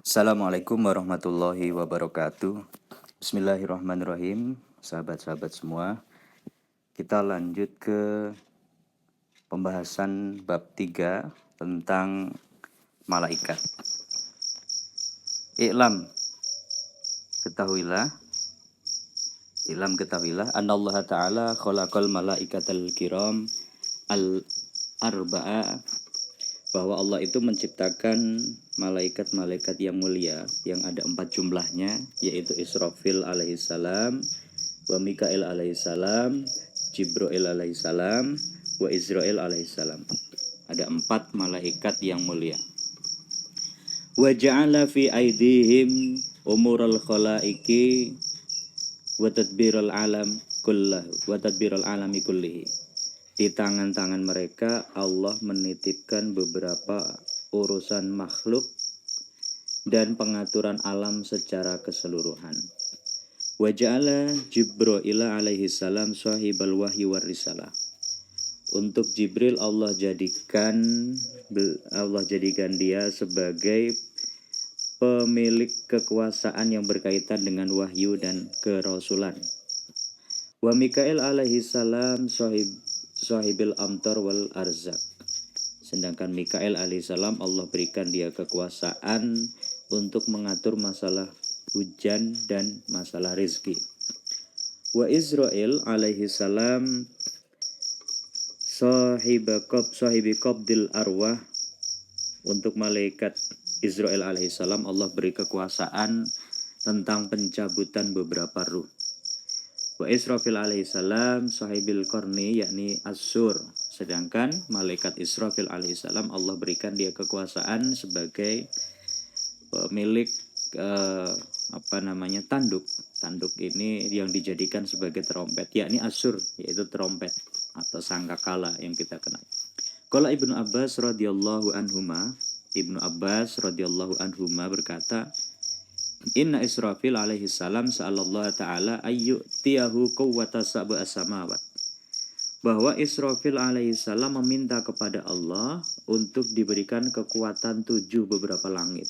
Assalamualaikum warahmatullahi wabarakatuh. Bismillahirrahmanirrahim. Sahabat-sahabat semua, kita lanjut ke pembahasan bab 3 tentang malaikat. Ketahuilah anallaha ta'ala khalaqal malaikatal kiram al-arba'a, bahwa Allah itu menciptakan malaikat-malaikat yang mulia yang ada 4 jumlahnya, yaitu Israfil alaihissalam, wa Mikail alaihissalam, Jibril alaihissalam, wa Israel alaihissalam. Ada 4 malaikat yang mulia. Wa ja'ala fi aidihim umural khalaiki wa tadbiral alami kullihi. Di tangan-tangan mereka Allah menitipkan beberapa urusan makhluk dan pengaturan alam secara keseluruhan. Wa ja'ala Jibril alaihi salam sahibal wahyi war risalah. Untuk Jibril Allah jadikan dia sebagai pemilik kekuasaan yang berkaitan dengan wahyu dan kerasulan. Wa Mikail alaihi salam sahibil amtar wal arzak. Sedangkan Mikail alaihissalam Allah berikan dia kekuasaan untuk mengatur masalah hujan dan masalah rezeki. Wa Israel alaihissalam sahibi qabdil arwah. Untuk malaikat Israel alaihissalam Allah beri kekuasaan tentang pencabutan beberapa ruh. Wa Israfil alaihissalam sahibil korni, yakni Asyur. Sedangkan malaikat Israfil alaihissalam Allah berikan dia kekuasaan sebagai pemilik tanduk ini yang dijadikan sebagai trompet, yakni Asyur, yaitu trompet atau sangkakala yang kita kenal. Qala Ibnu Abbas radhiyallahu anhuma berkata, Inna Israfil alaihi salam sa'alallah ta'ala ayyutiyahu quwwata sab'a samawat. Bahwa Israfil alaihi salam meminta kepada Allah untuk diberikan kekuatan 7 beberapa langit.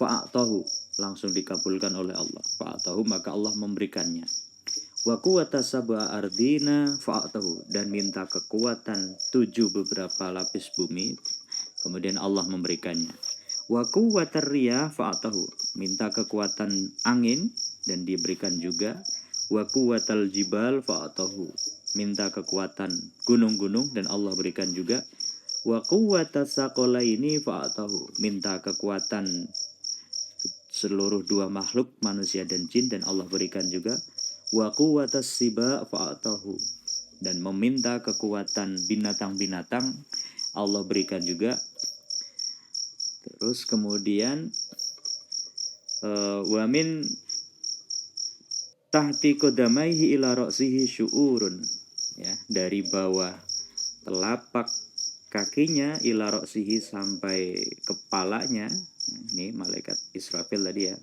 Fa'atahu, langsung dikabulkan oleh Allah. Fa'atahu, maka Allah memberikannya. Wa quwwata sab'a ardina fa'atahu, dan minta kekuatan 7 beberapa lapis bumi, kemudian Allah memberikannya. Wa quwwatar riyah fa'atahu, minta kekuatan angin dan diberikan juga. Wa quwwatal jibal fa'atahu, minta kekuatan gunung-gunung dan Allah berikan juga. Wa quwwatas saqalaini fa'atahu, minta kekuatan seluruh 2 makhluk manusia dan jin dan Allah berikan juga. Wa quwwatas siba fa'atahu, dan meminta kekuatan binatang-binatang Allah berikan juga. Terus kemudian wa min tahti qadamaihi ila ra'sihi syu'urun, ya, dari bawah telapak kakinya ila ra'sihi sampai kepalanya. Ini malaikat Israfil tadi ya.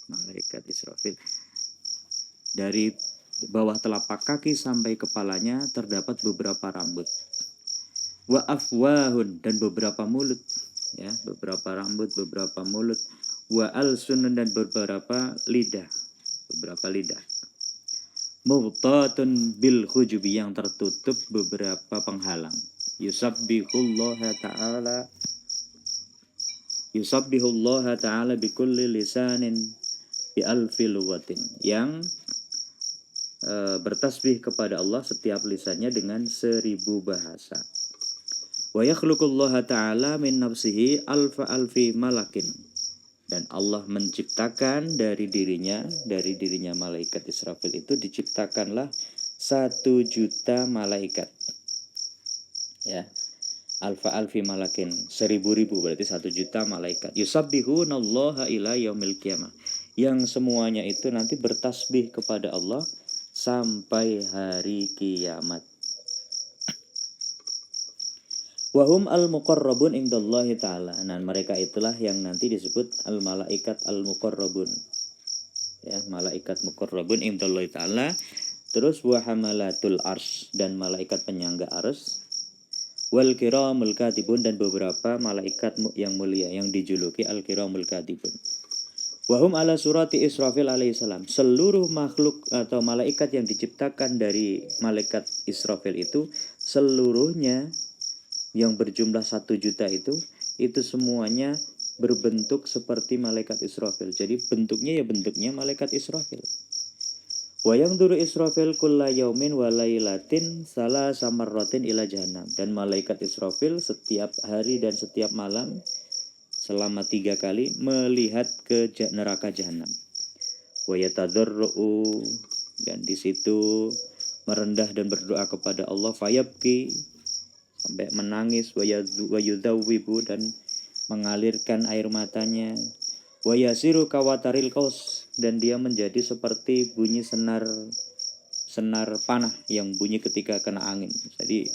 Malaikat Israfil. Dari bawah telapak kaki sampai kepalanya terdapat beberapa rambut. Wa afwahun, dan beberapa mulut, ya, beberapa rambut, beberapa mulut. Wa alsunun, dan beberapa lidah. Mubtatun bil hujubi, yang tertutup beberapa penghalang. Yusabbihullaha ta'ala bi kulli lisanin bi alfi luwatin, yang bertasbih kepada Allah setiap lisannya dengan 1000 bahasa. Wa yakhluqullaha ta'ala min nafsihi alfi malakin, dan Allah menciptakan dari dirinya malaikat Israfil itu diciptakanlah 1.000.000 malaikat, ya. Alfi malakin, 1000 berarti 1.000.000 malaikat. Yusabbihunallaha ila yaumil qiyamah, yang semuanya itu nanti bertasbih kepada Allah sampai hari kiamat. Wahum al-muqarrabun indallahi ta'ala, nah mereka itulah yang nanti disebut al-malaikat al-muqarrabun, ya, malaikat muqarrabun indallahi ta'ala. Terus wa hamalatul arsy, dan malaikat penyangga arsy. wal kiramul katibun, dan beberapa malaikat yang mulia yang dijuluki al kiramul katibun. Wahum ala surati Israfil alaihissalam. Seluruh makhluk atau malaikat yang diciptakan dari malaikat Israfil itu, seluruhnya yang berjumlah 1 juta itu semuanya berbentuk seperti malaikat Israfil. Jadi bentuknya ya bentuknya malaikat Israfil. Wa yangduru Israfil kulla yaumin wa lailatin salah samarratin ila jahannam. Dan malaikat Israfil setiap hari dan setiap malam selama 3 kali melihat ke neraka jahanam. Wa yatadarru, dan di situ merendah dan berdoa kepada Allah, fayabki, sampai menangis, wa yudawwibu, dan mengalirkan air matanya, wa yasiru kawataril kaus, dan dia menjadi seperti bunyi senar panah yang bunyi ketika kena angin. Jadi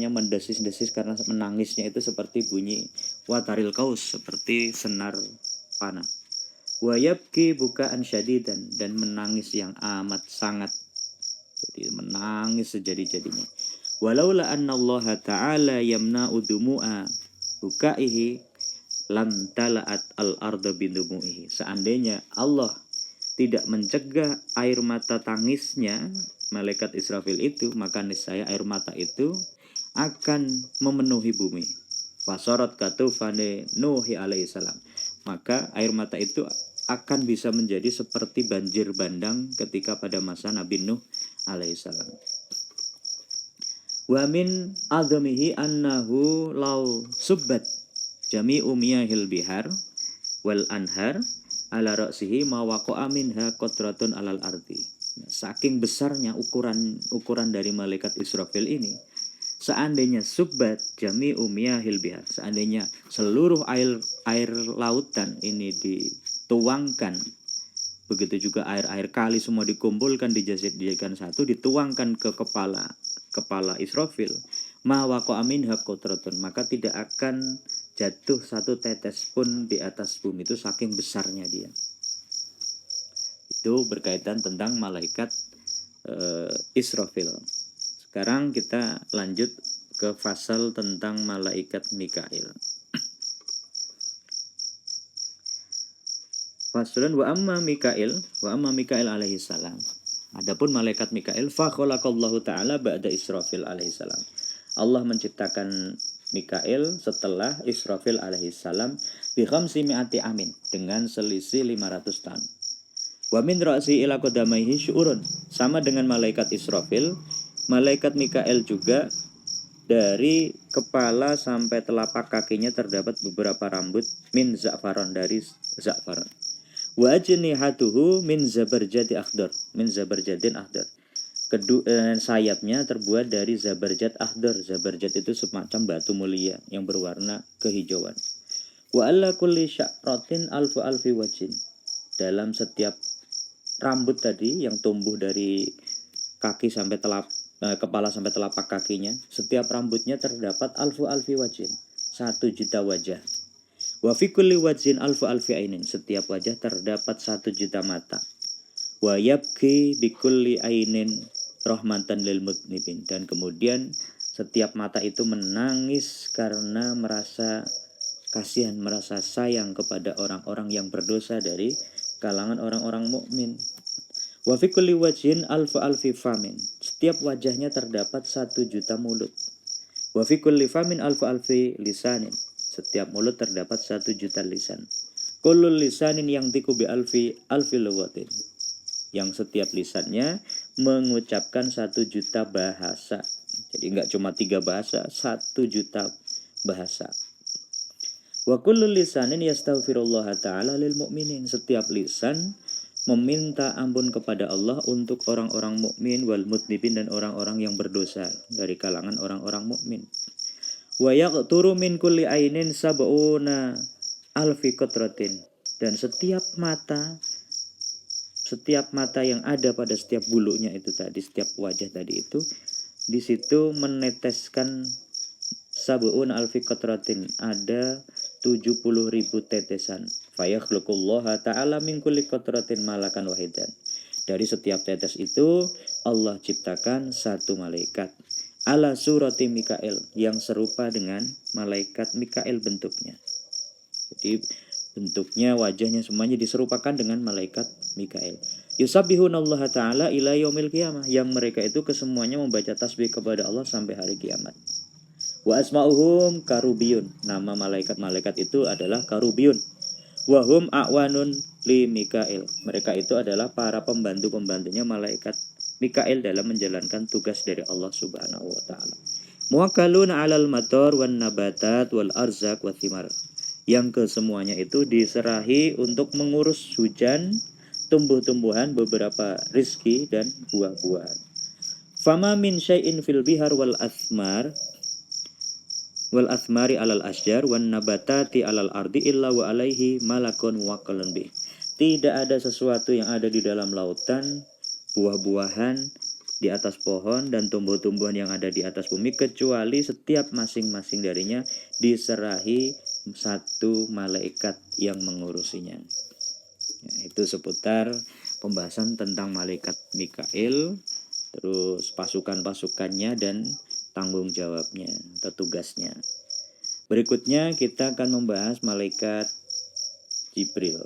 mendesis-desis karena menangisnya itu seperti bunyi wataril kaus, seperti senar panah. Wa yabki bukaan syadidan, dan menangis yang amat sangat. Jadi menangis sejadi-jadinya. Walaula annallaha ta'ala yamna'u dumu'a bukaihi lam tala'at al-arda bidumu'ihi. Seandainya Allah tidak mencegah air mata tangisnya malaikat Israfil itu, maka niscaya air mata itu akan memenuhi bumi. Fasorot katufane Nuhi alaihissalam. Maka air mata itu akan bisa menjadi seperti banjir bandang ketika pada masa Nabi Nuh alaihissalam. Wa min azamihi annahu law subbat jami'u miyahil bihar wal anhar ala ra'sihi ma waqa'a minha qatratun alal ardi. Saking besarnya ukuran dari malaikat Israfil ini, seandainya subbat jami'u miyahil bihar, seandainya seluruh air lautan ini dituangkan, begitu juga air kali semua dikumpulkan dijadikan satu, dituangkan ke kepala Israfil, ma waqa'a minha qatratun, maka tidak akan jatuh 1 tetes pun di atas bumi. Itu saking besarnya dia. Itu berkaitan tentang malaikat Israfil. Sekarang kita lanjut ke fasal tentang malaikat Mikail. Fasalun wa amma Mikail alaihi salam. Adapun malaikat Mikail, fa khalaqallahu ta'ala ba'da Israfil alaihi salam. Allah menciptakan Mikail setelah Israfil alaihissalam bi khamsimi'ati amin, dengan selisih 500 tahun. Wa min ra'si ila qadamaihi syu'urun, sama dengan malaikat Israfil, malaikat Mikail juga dari kepala sampai telapak kakinya terdapat beberapa rambut min za'faron, dari za'faron. Wa ajnihatuhu min zabarjadin akhdar. Sayapnya terbuat dari zabarjad akhdar. Zabarjad itu semacam batu mulia yang berwarna kehijauan. Wa alla kulli sya'ratin alfi wajin. Dalam setiap rambut tadi yang tumbuh dari kaki sampai kepala sampai telapak kakinya, setiap rambutnya terdapat alfi wajin, 1 juta wajah. Wa fi kulli wajhin alfi ainin. Setiap wajah terdapat 1 juta mata. Wa yabki bi kulli ainin rahmatan lil mudnibin. Dan kemudian setiap mata itu menangis karena merasa kasihan, merasa sayang kepada orang-orang yang berdosa dari kalangan orang-orang mukmin. Wa fi kulli wajhin alfi famin. Setiap wajahnya terdapat 1 juta mulut. Wa fi kulli famin alfi lisanin. Setiap mulut terdapat 1 juta lisan. Kullul lisanin yang tiku bi alfi lugatin. Yang setiap lisannya mengucapkan 1 juta bahasa. Jadi enggak cuma 3 bahasa, 1 juta bahasa. Wa kullu lisanin yastaghfirullah ta'ala lil mu'minin. Setiap lisan meminta ampun kepada Allah untuk orang-orang mukmin, wal mudnibin, dan orang-orang yang berdosa dari kalangan orang-orang mukmin. Wa yaqturu min kulli ainin sab'una alfi qatratin. Dan setiap mata yang ada pada setiap bulunya itu tadi, setiap wajah tadi itu, di situ meneteskan sab'un alfi qatratin, ada 70.000 tetesan. Fayakhluqullaha ta'ala min kulli qatratin malakan wahidan. Dari setiap tetes itu Allah ciptakan 1 malaikat. ala surati Mikail, yang serupa dengan malaikat Mikail bentuknya. Jadi bentuknya, wajahnya semuanya diserupakan dengan malaikat Mikail. Yusabbihunallaha ta'ala ila yaumil qiyamah, yang mereka itu kesemuanya membaca tasbih kepada Allah sampai hari kiamat. Wa asma'uhum karubiyun, nama malaikat-malaikat itu adalah karubiyun. Wahum a'wanun li Mikail, mereka itu adalah para pembantu-pembantunya malaikat Mikail dalam menjalankan tugas dari Allah Subhanahu wa taala. Muwakkaluna 'alal matar wan nabatat wal arzak wat thimar, yang kesemuanya itu diserahi untuk mengurus hujan, tumbuh-tumbuhan, beberapa rizki dan buah-buahan. Fama min syai'in fil bihar wal asmari alal asjar wan nabatati alal ardi illa wa alaihi malakun muwakkalun bih. Tidak ada sesuatu yang ada di dalam lautan, buah-buahan di atas pohon dan tumbuh-tumbuhan yang ada di atas bumi, kecuali setiap masing-masing darinya diserahi satu malaikat yang mengurusinya. Ya, itu seputar pembahasan tentang malaikat Mikail, terus pasukan-pasukannya dan tanggung jawabnya atau tugasnya. Berikutnya kita akan membahas malaikat Jibril.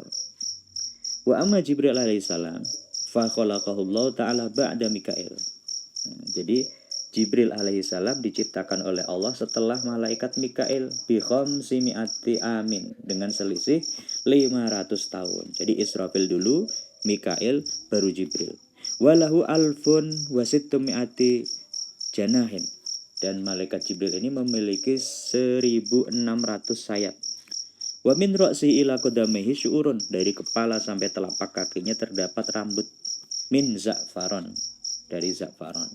Wa amma Jibril alaihissalam fa khalaqahullahu ta'ala ba'da Mikail. Jadi Jibril alaihissalam diciptakan oleh Allah setelah malaikat Mikail bi khamsimi'ati amin, dengan selisih 500 tahun. Jadi Israfil dulu, Mikail baru Jibril. Walahu alfun wasittumi'ati janahin, dan malaikat Jibril ini memiliki 1600 sayap. Wa min ra'si ila qadamihi syu'urun, dari kepala sampai telapak kakinya terdapat rambut. Min za'faron, dari za'faron.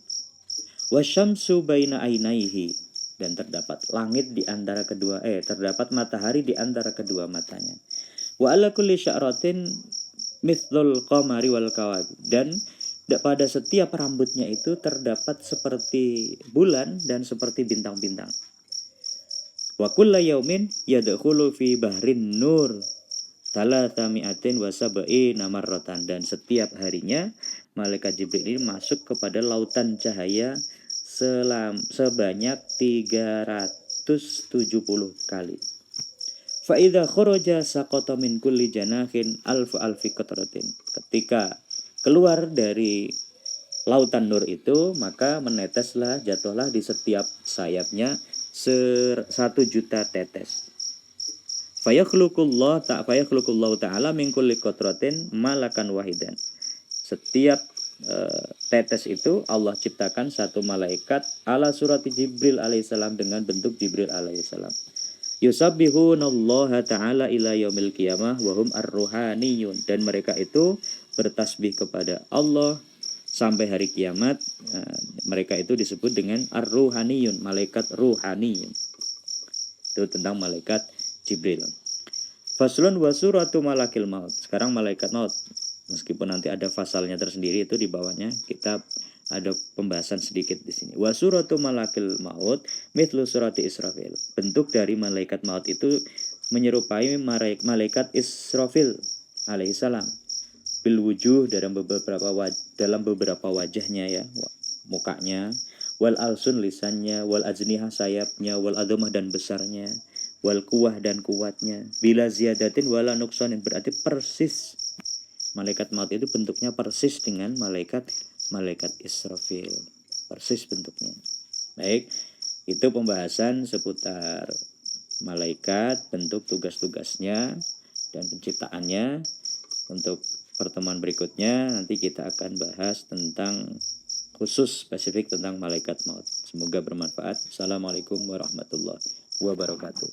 Wa syamsu baina ainaihi, dan terdapat langit di antara terdapat matahari di antara kedua matanya. Wa ala kulli sya'ratin mithlul qamari wal kawakib, dan pada setiap rambutnya itu terdapat seperti bulan dan seperti bintang-bintang. Wa kulla yaumin yadkhulu fi bahrin nur talatami'atin wa sab'ina marratan, dan setiap harinya malaikat Jibril ini masuk kepada lautan cahaya sebanyak 370 kali. Fa idza kharaja saqata min kulli janahin alfi qatratin, ketika keluar dari lautan nur itu, maka jatuhlah di setiap sayapnya 1 juta tetes. Fayakhluqullahu ta'ala min kulli qatratin malakan wahidan. Setiap tetes itu Allah ciptakan satu malaikat ala surati Jibril alaihissalam, dengan bentuk Jibril alaihissalam. Yusabbihunallaha ta'ala ila yaumil qiyamah wa hum ar-ruhaniyun, dan mereka itu bertasbih kepada Allah sampai hari kiamat. Mereka itu disebut dengan ar-ruhaniyun, malaikat ruhaniyun. Itu tentang malaikat Jibril. Faslun wa suratu malakil maut. Sekarang malaikat maut, meskipun nanti ada fasalnya tersendiri, itu di bawahnya kita ada pembahasan sedikit di sini. Wa suratu malakil maut mithlu surati Israfil. Bentuk dari malaikat maut itu menyerupai malaikat Israfil alaihissalam. Bil wujuh, dalam beberapa wajahnya, ya, mukanya, wal alsun lisannya, wal ajnihah sayapnya, wal adhamah dan besarnya, wal kuwah dan kuatnya, bila ziyadatin wala nuksanin, berarti persis. Malaikat maut itu bentuknya persis dengan malaikat Israfil, persis bentuknya. Baik, itu pembahasan seputar malaikat, bentuk tugas-tugasnya dan penciptaannya. Untuk pertemuan berikutnya nanti kita akan bahas tentang khusus spesifik tentang malaikat maut. Semoga bermanfaat. Assalamualaikum warahmatullahi wabarakatuh.